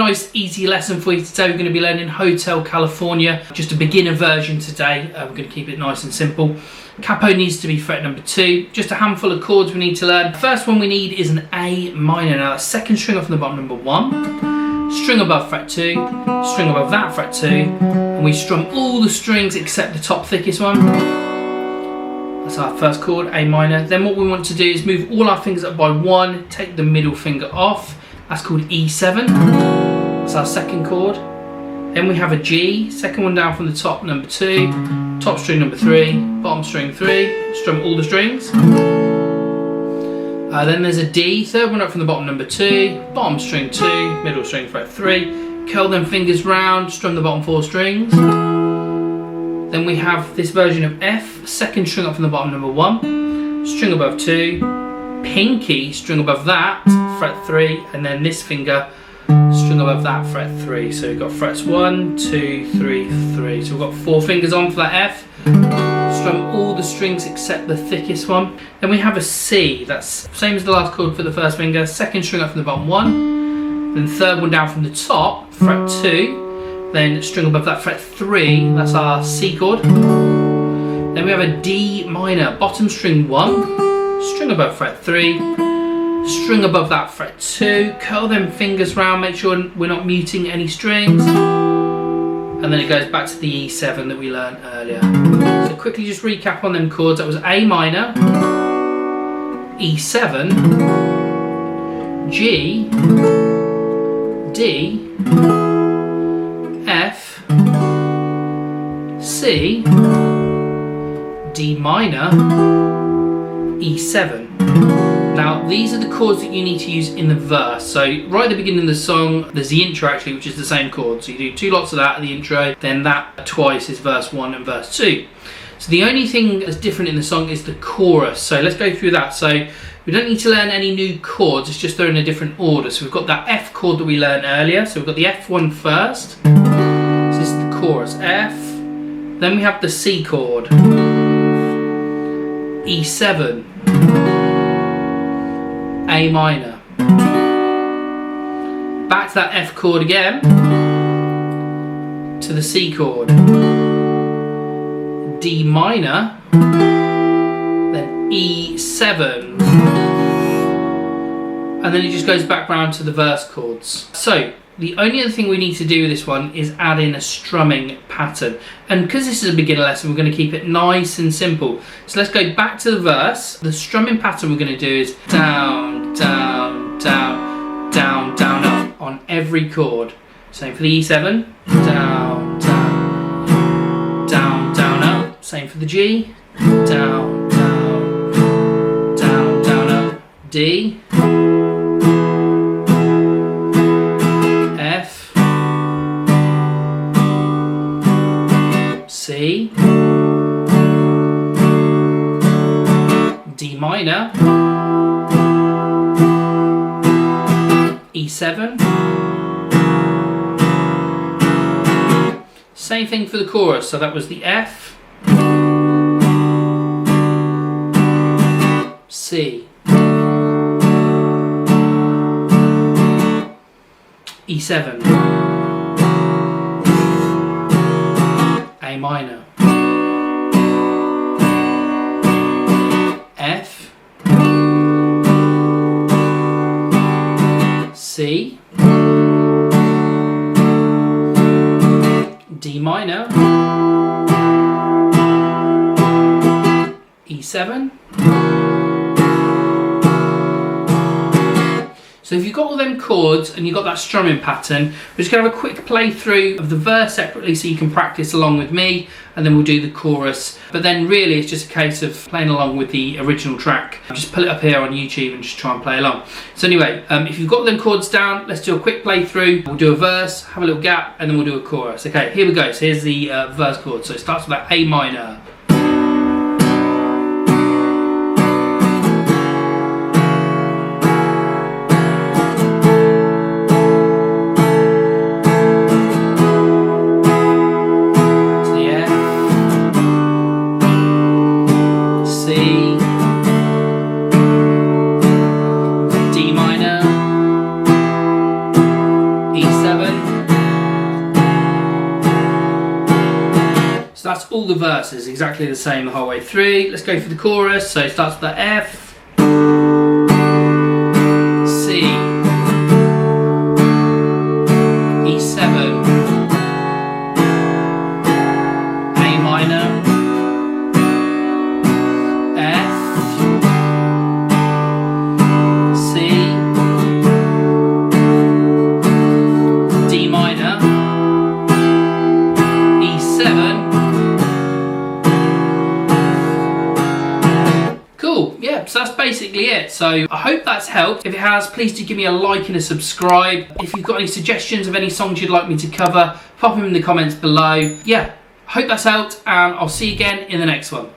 nice easy lesson for you today. We're going to be learning Hotel California, just a beginner version today. We're going to keep it nice and simple. Capo needs to be fret number 2. Just a handful of chords we need to learn. The first one we need is an A minor. Now that's second string off from the bottom, number 1. String above fret 2, string above that fret 2, and we strum all the strings except the top thickest one. That's our first chord, A minor. Then what we want to do is move all our fingers up by 1, take the middle finger off. That's called E7. That's our second chord. Then we have a G, second one down from the top, number 2, top string number 3, bottom string 3, strum all the strings. Then there's a D, third one up from the bottom, number 2, bottom string 2, middle string fret 3, curl them fingers round, strum the bottom 4 strings. Then we have this version of F, second string up from the bottom, number 1, string above 2, pinky, string above that, fret 3, and then this finger, string above that, fret 3. So we've got frets 1, 2, 3, 3. So we've got 4 fingers on for that F. Strum all the strings except the thickest one. Then we have a C, that's same as the last chord for the first finger, second string up from the bottom 1, then third one down from the top, fret 2, then string above that, fret 3, that's our C chord. Then we have a D minor, bottom string 1, string above fret 3, string above that fret 2, curl them fingers round, make sure we're not muting any strings, and then it goes back to the E7 that we learned earlier. So quickly just recap on them chords. That was A minor, E7, G, D, F, C, D minor, E7. Now these are the chords that you need to use in the verse. So right at the beginning of the song, there's the intro actually, which is the same chord. So you do 2 lots of that at the intro, then that twice is verse 1 and verse 2. So the only thing that's different in the song is the chorus. So let's go through that. So we don't need to learn any new chords, it's just they're in a different order. So we've got that F chord that we learned earlier. So we've got the F1 first. So this is the chorus, F. Then we have the C chord, E7, A minor. Back to that F chord again, to the C chord, D minor, then E7, and then it just goes back round to the verse chords. So the only other thing we need to do with this one is add in a strumming pattern, and because this is a beginner lesson, we're going to keep it nice and simple. So let's go back to the verse. The strumming pattern we're going to do is down, down, down, down, down, up on every chord. Same for the E7, down, down, down, down, up. Same for the G, down, down, down, down, up. D, F, C, D minor, E7. Same thing for the chorus, so that was the F, C, E7, A minor, F, C, D minor, E7. So if you've got all them chords and you've got that strumming pattern, we're just going to have a quick playthrough of the verse separately so you can practice along with me, and then we'll do the chorus. But then really it's just a case of playing along with the original track. Just pull it up here on YouTube and just try and play along. So anyway, if you've got them chords down, let's do a quick playthrough. We'll do a verse, have a little gap, and then we'll do a chorus. Okay, here we go. So here's the verse chord. So it starts with that A minor. D minor, E7, So that's all the verses, exactly the same the whole way through. Let's go for the chorus. So it starts with the F, C, E7, A minor, F, C, D minor, E7. Cool, yeah, so that's basically it. So I hope that's helped. If it has, please do give me a like and a subscribe. If you've got any suggestions of any songs you'd like me to cover, pop them in the comments below. Yeah, I hope that's helped, and I'll see you again in the next one.